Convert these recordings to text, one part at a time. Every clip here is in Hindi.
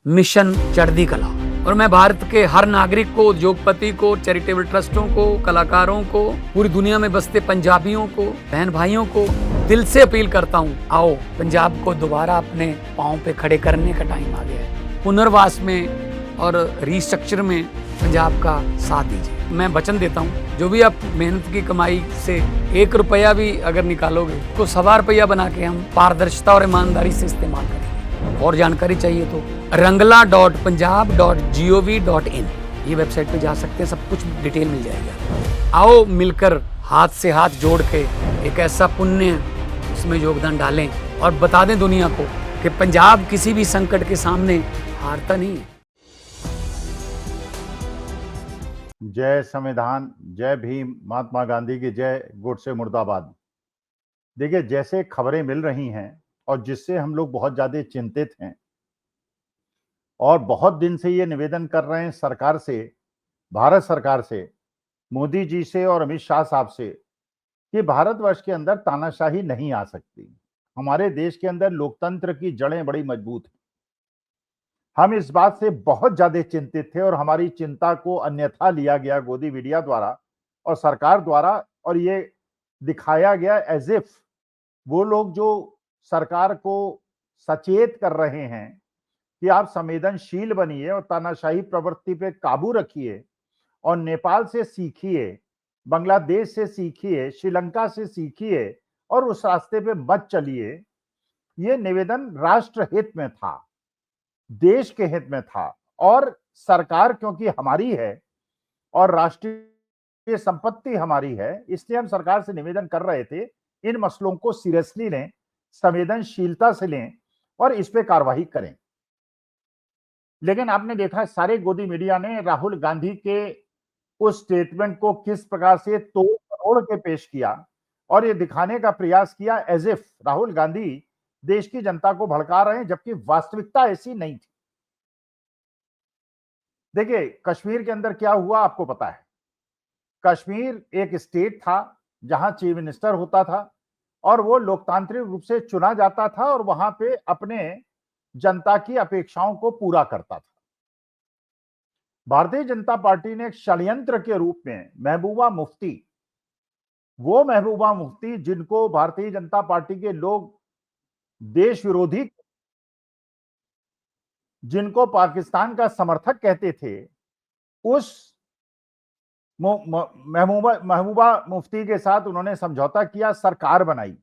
मिशन चढ़ती कला। और मैं भारत के हर नागरिक को, उद्योगपति को, चैरिटेबल ट्रस्टों को, कलाकारों को, पूरी दुनिया में बसते पंजाबियों को, बहन भाइयों को दिल से अपील करता हूँ, आओ पंजाब को दोबारा अपने पांव पे खड़े करने का टाइम आ गया है। पुनर्वास में और रिस्ट्रक्चर में पंजाब का साथ दीजिए। मैं वचन देता हूँ, जो भी आप मेहनत की कमाई से 1 रुपया भी अगर निकालोगे तो 1.25 रुपया बना के हम पारदर्शिता और ईमानदारी से इस्तेमाल करेंगे। और जानकारी चाहिए तो rangla.punjab.gov.in ये वेबसाइट पे जा सकते हैं, सब कुछ डिटेल मिल जाएगा। आओ मिलकर हाथ से हाथ जोड़ के एक ऐसा पुण्य उसमें योगदान डालें और बता दें दुनिया को कि पंजाब किसी भी संकट के सामने हारता नहीं है। जय संविधान, जय भीम, महात्मा गांधी की जय, गोडसे मुर्दाबाद। देखिए, जैसे खबरें मिल रही हैं और जिससे हम लोग बहुत ज्यादा चिंतित हैं और बहुत दिन से ये निवेदन कर रहे हैं सरकार से, भारत सरकार से, मोदी जी से और अमित शाह साहब से, कि भारतवर्ष के अंदर तानाशाही नहीं आ सकती। हमारे देश के अंदर लोकतंत्र की जड़ें बड़ी मजबूत हैं। हम इस बात से बहुत ज्यादा चिंतित थे और हमारी चिंता को अन्यथा लिया गया गोदी मीडिया द्वारा और सरकार द्वारा, और ये दिखाया गया एज इफ वो लोग जो सरकार को सचेत कर रहे हैं कि आप संवेदनशील बनिए और तानाशाही प्रवृत्ति पे काबू रखिए और नेपाल से सीखिए, बांग्लादेश से सीखिए, श्रीलंका से सीखिए और उस रास्ते पे मत चलिए। ये निवेदन राष्ट्र हित में था, देश के हित में था, और सरकार क्योंकि हमारी है और राष्ट्रीय संपत्ति हमारी है, इसलिए हम सरकार से निवेदन कर रहे थे, इन मसलों को सीरियसली लें, संवेदनशीलता से लें और इस पे कार्रवाई करें। लेकिन आपने देखा सारे गोदी मीडिया ने राहुल गांधी के उस स्टेटमेंट को किस प्रकार से तोड़ मरोड़ के पेश किया और ये दिखाने का प्रयास किया एज इफ राहुल गांधी देश की जनता को भड़का रहे हैं, जबकि वास्तविकता ऐसी नहीं थी। देखिए, कश्मीर के अंदर क्या हुआ आपको पता है। कश्मीर एक स्टेट था जहां चीफ मिनिस्टर होता था और वो लोकतांत्रिक रूप से चुना जाता था और वहां पे अपने जनता की अपेक्षाओं को पूरा करता था। भारतीय जनता पार्टी ने एक षड्यंत्र के रूप में महबूबा मुफ्ती, वो महबूबा मुफ्ती जिनको भारतीय जनता पार्टी के लोग देश विरोधी, जिनको पाकिस्तान का समर्थक कहते थे, उस महबूबा मुफ्ती के साथ उन्होंने समझौता किया, सरकार बनाई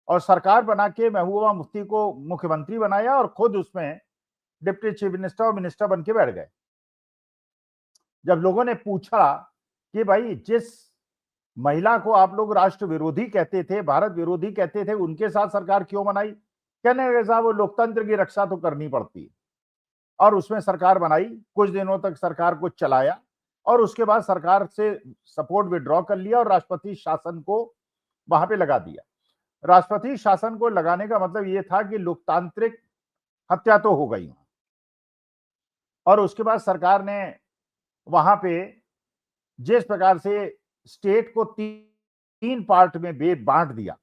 और सरकार बना के महबूबा मुफ्ती को मुख्यमंत्री बनाया और खुद उसमें डिप्टी चीफ मिनिस्टर और मिनिस्टर बन के बैठ गए। जब लोगों ने पूछा कि भाई जिस महिला को आप लोग राष्ट्र विरोधी कहते थे, भारत विरोधी कहते थे, उनके साथ सरकार क्यों बनाई, कहने लगे साहब वो लोकतंत्र की रक्षा तो करनी पड़ती है। और उसमें सरकार बनाई, कुछ दिनों तक सरकार को चलाया और उसके बाद सरकार से सपोर्ट विड्रॉ कर लिया और राष्ट्रपति शासन को वहां पे लगा दिया। राष्ट्रपति शासन को लगाने का मतलब यह था कि लोकतांत्रिक हत्या तो हो गई और उसके बाद सरकार ने वहां पे जिस प्रकार से स्टेट को 3 पार्ट में बांट दिया,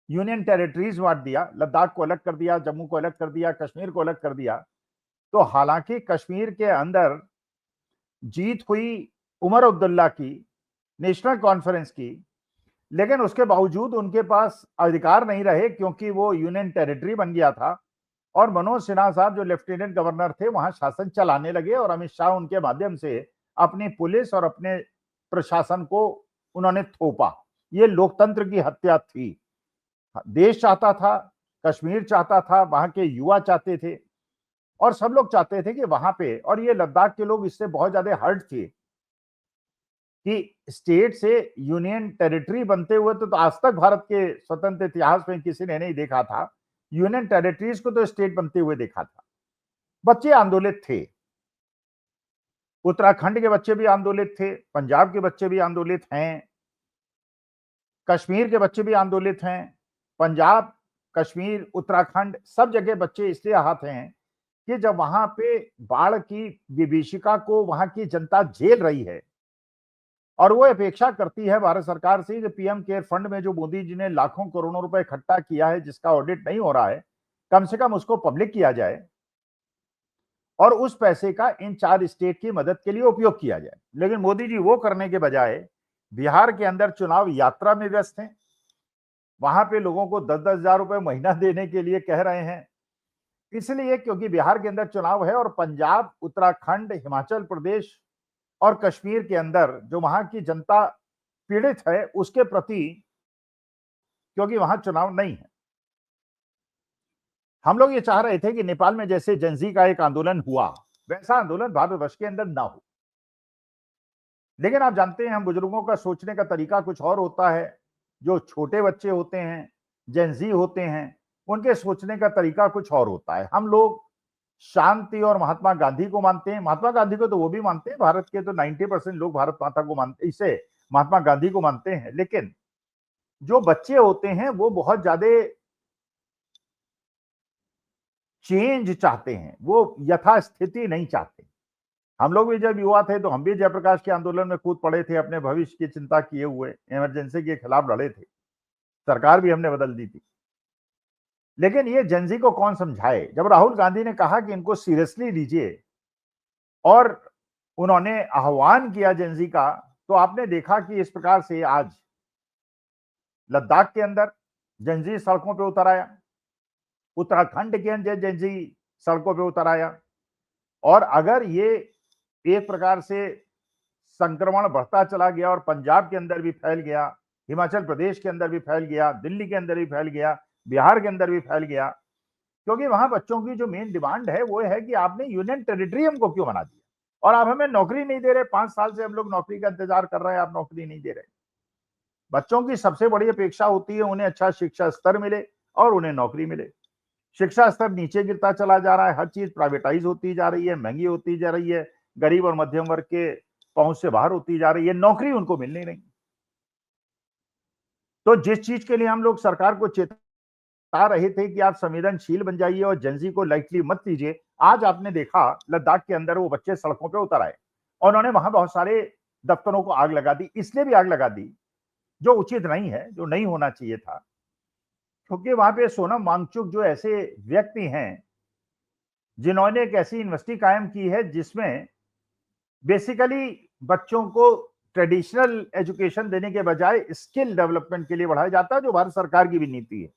यूनियन टेरिटरीज बांट दिया, लद्दाख को अलग कर दिया, जम्मू को अलग कर दिया, कश्मीर को अलग कर दिया, तो हालांकि कश्मीर के अंदर जीत हुई उमर अब्दुल्ला की, नेशनल कॉन्फ्रेंस की, लेकिन उसके बावजूद उनके पास अधिकार नहीं रहे क्योंकि वो यूनियन टेरिटरी बन गया था और मनोज सिन्हा साहब जो लेफ्टिनेंट गवर्नर थे वहां शासन चलाने लगे और अमित शाह उनके माध्यम से अपनी पुलिस और अपने प्रशासन को उन्होंने थोपा। ये लोकतंत्र की हत्या थी। देश चाहता था, कश्मीर चाहता था, वहां के युवा चाहते थे और सब लोग चाहते थे कि वहां पे, और ये लद्दाख के लोग इससे बहुत ज्यादा हर्ट थे कि स्टेट से यूनियन टेरिटरी बनते हुए तो आज तक भारत के स्वतंत्र इतिहास में किसी ने नहीं देखा था। यूनियन टेरिटरीज को तो स्टेट बनते हुए देखा था। बच्चे आंदोलित थे, उत्तराखंड के बच्चे भी आंदोलित थे, पंजाब के बच्चे भी आंदोलित हैं, कश्मीर के बच्चे भी आंदोलित हैं। पंजाब, कश्मीर, उत्तराखंड सब जगह बच्चे इसलिए आहत हैं कि जब वहां पे बाढ़ की विभीषिका को वहां की जनता झेल रही है और वो अपेक्षा करती है भारत सरकार से कि पीएम केयर फंड में जो मोदी जी ने लाखों करोड़ों रुपए इकट्ठा किया है, जिसका ऑडिट नहीं हो रहा है, कम से कम उसको पब्लिक किया जाए। और उस पैसे का इन 4 स्टेट की मदद के लिए उपयोग किया जाए। लेकिन मोदी जी वो करने के बजाय बिहार के अंदर चुनाव यात्रा में व्यस्त हैं। वहां पे लोगों को 10-10 हजार रुपए महीना देने के लिए कह रहे हैं, इसलिए क्योंकि बिहार के अंदर चुनाव है और पंजाब, उत्तराखंड, हिमाचल प्रदेश और कश्मीर के अंदर जो वहां की जनता पीड़ित है उसके प्रति, क्योंकि वहां चुनाव नहीं है। हम लोग ये चाह रहे थे कि नेपाल में जैसे जेनजी का एक आंदोलन हुआ, वैसा आंदोलन भारतवर्ष के अंदर ना हो। लेकिन आप जानते हैं हम बुजुर्गों का सोचने का तरीका कुछ और होता है। जो छोटे बच्चे होते हैं, जेनजी होते हैं, उनके सोचने का तरीका कुछ और होता है। हम लोग शांति और महात्मा गांधी को मानते हैं। महात्मा गांधी को तो वो भी मानते हैं, भारत के तो 90% लोग भारत माता को मानते, इसे महात्मा गांधी को मानते हैं। लेकिन जो बच्चे होते हैं वो बहुत ज्यादा चेंज चाहते हैं, वो यथास्थिति नहीं चाहते। हम लोग भी जब युवा थे तो हम भी जयप्रकाश के आंदोलन में कूद पड़े थे, अपने भविष्य की चिंता किए हुए इमरजेंसी के खिलाफ लड़े थे, सरकार भी हमने बदल दी थी। लेकिन ये जेनजी को कौन समझाए? जब राहुल गांधी ने कहा कि इनको सीरियसली लीजिए और उन्होंने आह्वान किया जेनजी का, तो आपने देखा कि इस प्रकार से आज लद्दाख के अंदर जेनजी सड़कों पे उतर आया, उत्तराखंड के अंदर जेनजी सड़कों पे उतर आया। और अगर ये एक प्रकार से संक्रमण बढ़ता चला गया और पंजाब के अंदर भी फैल गया, हिमाचल प्रदेश के अंदर भी फैल गया, दिल्ली के अंदर भी फैल गया, बिहार के अंदर भी फैल गया, क्योंकि वहां बच्चों की जो मेन डिमांड है वो है कि आपने यूनियन टेरिटरी हमको क्यों बना दिया और आप हमें नौकरी नहीं दे रहे। 5 साल से हम लोग नौकरी का इंतजार कर रहे हैं, आप नौकरी नहीं दे रहे। बच्चों की सबसे बड़ी अपेक्षा होती है उन्हें अच्छा शिक्षा स्तर मिले और उन्हें नौकरी मिले। शिक्षा स्तर नीचे गिरता चला जा रहा है, हर चीज प्राइवेटाइज होती जा रही है, महंगी होती जा रही है, गरीब और मध्यम वर्ग के पहुंच से बाहर होती जा रही है, नौकरी उनको मिल नहीं रही। तो जिस चीज के लिए हम लोग सरकार को चेता रहे थे कि आप संवेदनशील बन जाइए और जेनजी को लाइटली मत लीजिए, आज आपने देखा लद्दाख के अंदर वो बच्चे सड़कों पे उतर आए और उन्होंने वहां बहुत सारे दफ्तरों को आग लगा दी। इसलिए भी आग लगा दी जो उचित नहीं है, जो नहीं होना चाहिए था, क्योंकि वहां पे सोनम वांगचुक जो ऐसे व्यक्ति हैं जिन्होंने एक ऐसी यूनिवर्सिटी कायम की है जिसमें बेसिकली बच्चों को ट्रेडिशनल एजुकेशन देने के बजाय स्किल डेवलपमेंट के लिए बढ़ाया जाता है, जो भारत सरकार की भी नीति है।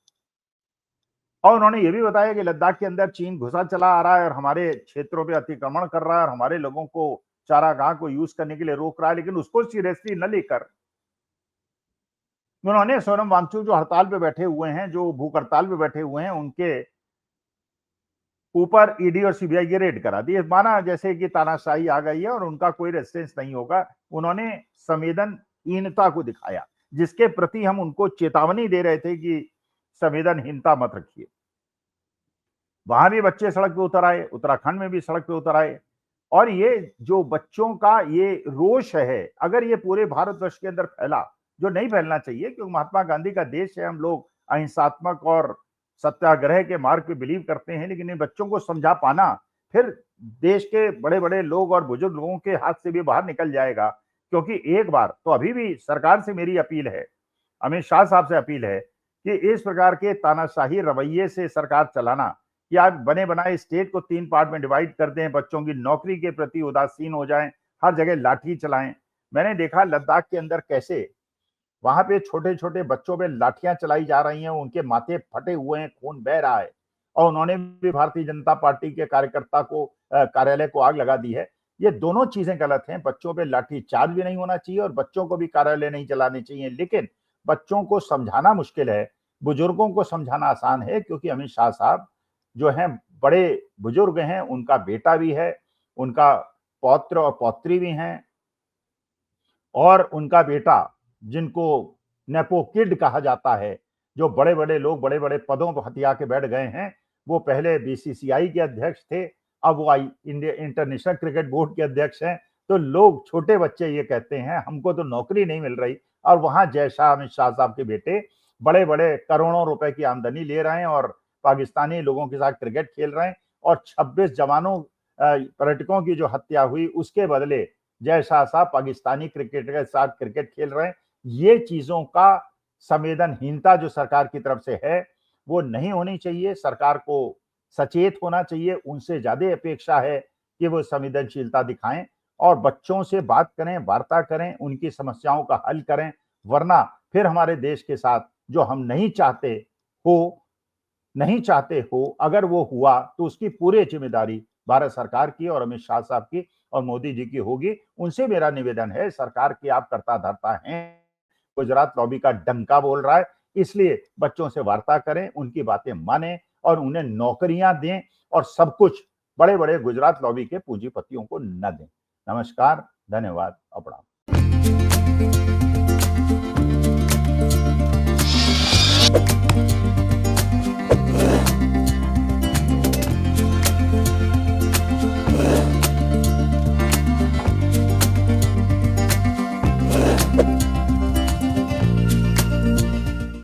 और उन्होंने ये भी बताया कि लद्दाख के अंदर चीन घुसा चला आ रहा है और हमारे क्षेत्रों पे अतिक्रमण कर रहा है और हमारे लोगों को चारागाह को यूज करने के लिए रोक रहा है, लेकिन उसको सीरियसली न लेकर उन्होंने सोनम वांगचुक जो हड़ताल पे बैठे हुए हैं, जो भूख हड़ताल पे बैठे हुए हैं, उनके ऊपर ईडी और सीबीआई की रेड करा दी। माना जैसे कि तानाशाही आ गई है और उनका कोई रेजिस्टेंस नहीं होगा। उन्होंने संवेदनहीनता को दिखाया, जिसके प्रति हम उनको चेतावनी दे रहे थे कि संवेदनहीनता मत रखिए। वहां भी बच्चे सड़क पे उतर आए, उत्तराखंड में भी सड़क पे उतर आए। और ये जो बच्चों का ये रोष है, अगर ये पूरे भारतवर्ष के अंदर फैला, जो नहीं फैलना चाहिए, क्योंकि महात्मा गांधी का देश है, हम लोग अहिंसात्मक और सत्याग्रह के मार्ग पे बिलीव करते हैं, लेकिन इन बच्चों को समझा पाना फिर देश के बड़े बड़े लोग और बुजुर्ग लोगों के हाथ से भी बाहर निकल जाएगा। क्योंकि एक बार तो अभी भी सरकार से मेरी अपील है, अमित शाह साहब से अपील है कि इस प्रकार के तानाशाही रवैये से सरकार चलाना, कि आप बने बनाए स्टेट को 3 पार्ट में डिवाइड कर दें, बच्चों की नौकरी के प्रति उदासीन हो जाएं, हर जगह लाठी चलाएं। मैंने देखा लद्दाख के अंदर कैसे वहां पे छोटे छोटे बच्चों पे लाठियां चलाई जा रही हैं, उनके माथे फटे हुए हैं, खून बह रहा है, और उन्होंने भी भारतीय जनता पार्टी के कार्यकर्ता को कार्यालय को आग लगा दी है। ये दोनों चीजें गलत हैं। बच्चों पे लाठी चार्ज भी नहीं होना चाहिए और बच्चों को भी कार्यालय नहीं चलाने चाहिए। लेकिन बच्चों को समझाना मुश्किल है, बुजुर्गों को समझाना आसान है, क्योंकि अमित शाह साहब जो हैं बड़े बुजुर्ग हैं, उनका बेटा भी है, उनका पौत्र और पौत्री भी हैं, और उनका बेटा जिनको नेपो किड कहा जाता है, जो बड़े बड़े लोग बड़े बड़े पदों पर हथिया के बैठ गए हैं, वो पहले बीसीसीआई के अध्यक्ष थे, अब वो इंडिया इंटरनेशनल क्रिकेट बोर्ड के अध्यक्ष हैं। तो लोग, छोटे बच्चे ये कहते हैं हमको तो नौकरी नहीं मिल रही, और वहां जय शाह, अमित शाह साहब के बेटे बड़े बड़े करोड़ों रुपए की आमदनी ले रहे हैं और पाकिस्तानी लोगों के साथ क्रिकेट खेल रहे हैं। और 26 जवानों पर्यटकों की जो हत्या हुई, उसके बदले जय शाह साहब पाकिस्तानी क्रिकेटर के साथ क्रिकेट खेल रहे हैं। ये चीजों का संवेदनहीनता जो सरकार की तरफ से है वो नहीं होनी चाहिए। सरकार को सचेत होना चाहिए। उनसे ज्यादा अपेक्षा है कि वो संवेदनशीलता दिखाएं और बच्चों से बात करें, वार्ता करें, उनकी समस्याओं का हल करें, वरना फिर हमारे देश के साथ जो हम नहीं चाहते हो अगर वो हुआ तो उसकी पूरी जिम्मेदारी भारत सरकार की और अमित शाह साहब की और मोदी जी की होगी। उनसे मेरा निवेदन है, सरकार की आप कर्ता धर्ता हैं, गुजरात लॉबी का डंका बोल रहा है, इसलिए बच्चों से वार्ता करें, उनकी बातें मानें और उन्हें नौकरियां दें और सब कुछ बड़े बड़े गुजरात लॉबी के पूंजीपतियों को न दें। नमस्कार, धन्यवाद, प्रणाम।